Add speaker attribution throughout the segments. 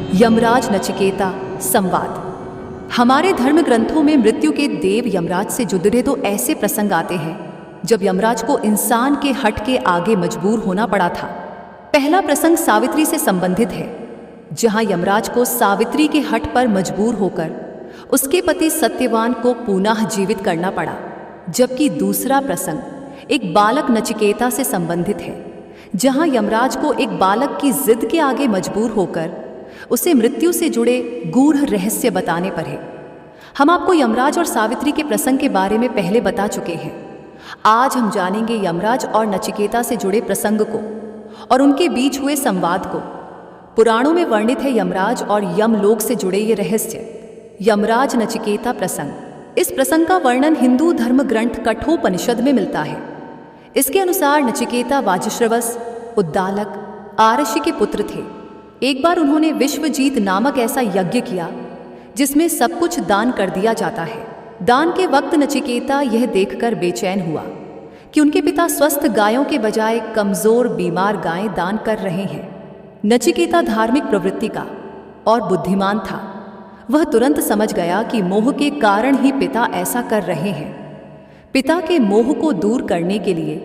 Speaker 1: यमराज नचिकेता संवाद। हमारे धर्म ग्रंथों में मृत्यु के देव यमराज से जुड़े तो ऐसे प्रसंग आते हैं जब यमराज को इंसान के हट के आगे मजबूर होना पड़ा था। पहला प्रसंग सावित्री से संबंधित है, जहां यमराज को सावित्री के हट पर मजबूर होकर उसके पति सत्यवान को पुनः जीवित करना पड़ा। जबकि दूसरा प्रसंग एक बालक नचिकेता से संबंधित है, जहां यमराज को एक बालक की जिद के आगे मजबूर होकर उसे मृत्यु से जुड़े गूढ़ रहस्य बताने पर है। हम आपको यमराज और सावित्री के प्रसंग के बारे में पहले बता चुके हैं। आज हम जानेंगे यमराज और नचिकेता से जुड़े प्रसंग को और उनके बीच हुए संवाद को। पुराणों में वर्णित है यमराज और यमलोक से जुड़े ये रहस्य। यमराज नचिकेता प्रसंग। इस प्रसंग का वर्णन हिंदू धर्म ग्रंथ कठोपनिषद में मिलता है। इसके अनुसार नचिकेता वाजश्रवस उद्दालक आरषि के पुत्र थे। एक बार उन्होंने विश्वजीत नामक ऐसा यज्ञ किया जिसमें सब कुछ दान कर दिया जाता है। दान के वक्त नचिकेता यह देखकर बेचैन हुआ कि उनके पिता स्वस्थ गायों के बजाय कमजोर बीमार गायें दान कर रहे हैं। नचिकेता धार्मिक प्रवृत्ति का और बुद्धिमान था। वह तुरंत समझ गया कि मोह के कारण ही पिता ऐसा कर रहे हैं। पिता के मोह को दूर करने के लिए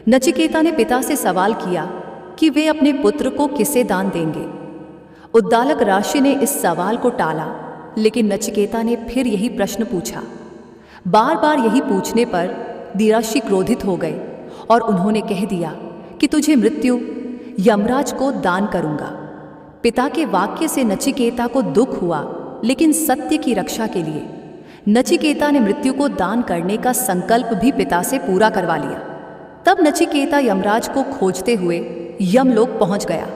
Speaker 1: नचिकेता ने पिता से सवाल किया कि वे अपने पुत्र को किसे दान देंगे। उद्दालक राशि ने इस सवाल को टाला, लेकिन नचिकेता ने फिर यही प्रश्न पूछा। बार बार यही पूछने पर दिराशि क्रोधित हो गए और उन्होंने कह दिया कि तुझे मृत्यु यमराज को दान करूंगा। पिता के वाक्य से नचिकेता को दुख हुआ, लेकिन सत्य की रक्षा के लिए नचिकेता ने मृत्यु को दान करने का संकल्प भी पिता से पूरा करवा लिया। तब नचिकेता यमराज को खोजते हुए यमलोक पहुंच गया।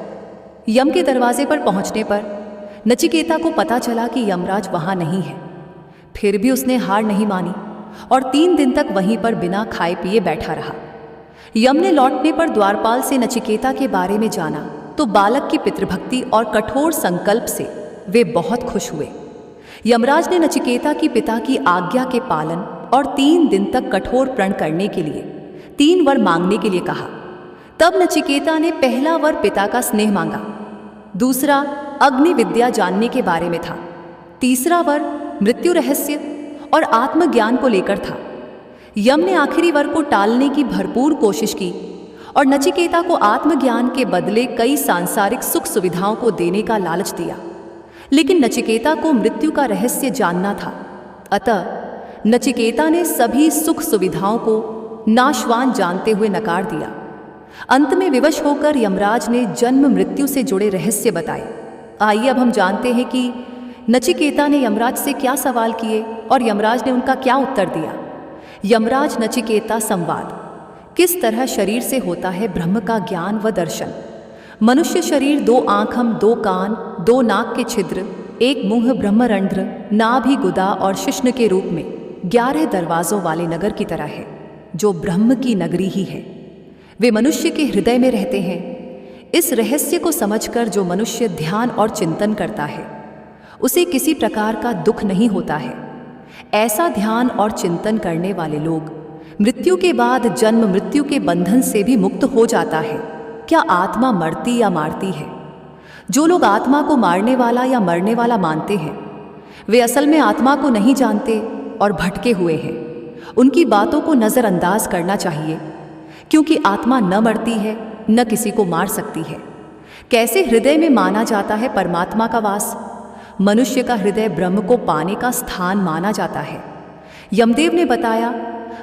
Speaker 1: यम के दरवाजे पर पहुंचने पर नचिकेता को पता चला कि यमराज वहां नहीं है। फिर भी उसने हार नहीं मानी और 3 दिन तक वहीं पर बिना खाए पिए बैठा रहा। यम ने लौटने पर द्वारपाल से नचिकेता के बारे में जाना तो बालक की पितृभक्ति और कठोर संकल्प से वे बहुत खुश हुए। यमराज ने नचिकेता की पिता की आज्ञा के पालन और 3 दिन तक कठोर प्रण करने के लिए 3 वर मांगने के लिए कहा। तब नचिकेता ने पहला वर पिता का स्नेह मांगा, दूसरा अग्नि विद्या जानने के बारे में था, तीसरा वर मृत्यु रहस्य और आत्मज्ञान को लेकर था। यम ने आखिरी वर को टालने की भरपूर कोशिश की और नचिकेता को आत्मज्ञान के बदले कई सांसारिक सुख सुविधाओं को देने का लालच दिया, लेकिन नचिकेता को मृत्यु का रहस्य जानना था। अतः नचिकेता ने सभी सुख सुविधाओं को नाशवान जानते हुए नकार दिया। अंत में विवश होकर यमराज ने जन्म मृत्यु से जुड़े रहस्य बताए। आइए अब हम जानते हैं कि नचिकेता ने यमराज से क्या सवाल किए और यमराज ने उनका क्या उत्तर दिया। यमराज नचिकेता संवाद। किस तरह शरीर से होता है ब्रह्म का ज्ञान व दर्शन। मनुष्य शरीर 2 आँखम 2 कान 2 नाक के छिद्र 1 मुंह ब्रह्मरंध्र नाभि गुदा और शिश्न के रूप में 11 दरवाजों वाले नगर की तरह है, जो ब्रह्म की नगरी ही है। वे मनुष्य के हृदय में रहते हैं। इस रहस्य को समझकर जो मनुष्य ध्यान और चिंतन करता है उसे किसी प्रकार का दुख नहीं होता है। ऐसा ध्यान और चिंतन करने वाले लोग मृत्यु के बाद जन्म मृत्यु के बंधन से भी मुक्त हो जाता है। क्या आत्मा मरती या मारती है? जो लोग आत्मा को मारने वाला या मरने वाला मानते हैं वे असल में आत्मा को नहीं जानते और भटके हुए हैं। उनकी बातों को नज़रअंदाज करना चाहिए, क्योंकि आत्मा न मरती है न किसी को मार सकती है। कैसे हृदय में माना जाता है परमात्मा का वास। मनुष्य का हृदय ब्रह्म को पाने का स्थान माना जाता है। यमदेव ने बताया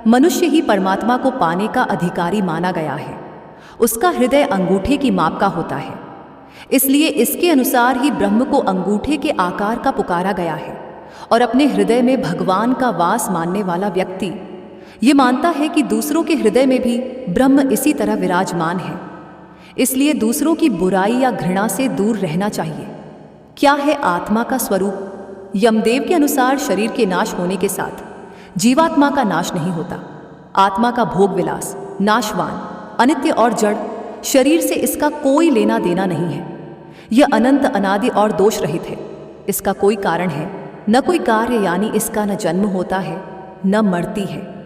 Speaker 1: मनुष्य ही परमात्मा को पाने का अधिकारी माना गया है। उसका हृदय अंगूठे की माप का होता है, इसलिए इसके अनुसार ही ब्रह्म को अंगूठे के आकार का पुकारा गया है। और अपने हृदय में भगवान का वास मानने वाला व्यक्ति ये मानता है कि दूसरों के हृदय में भी ब्रह्म इसी तरह विराजमान है। इसलिए दूसरों की बुराई या घृणा से दूर रहना चाहिए। क्या है आत्मा का स्वरूप? यमदेव के अनुसार शरीर के नाश होने के साथ जीवात्मा का नाश नहीं होता। आत्मा का भोग विलास नाशवान अनित्य और जड़, शरीर से इसका कोई लेना देना नहीं है। यह अनंत अनादि और दोष रहित है। इसका कोई कारण है न कोई कार्य, यानी इसका न जन्म होता है न मरती है।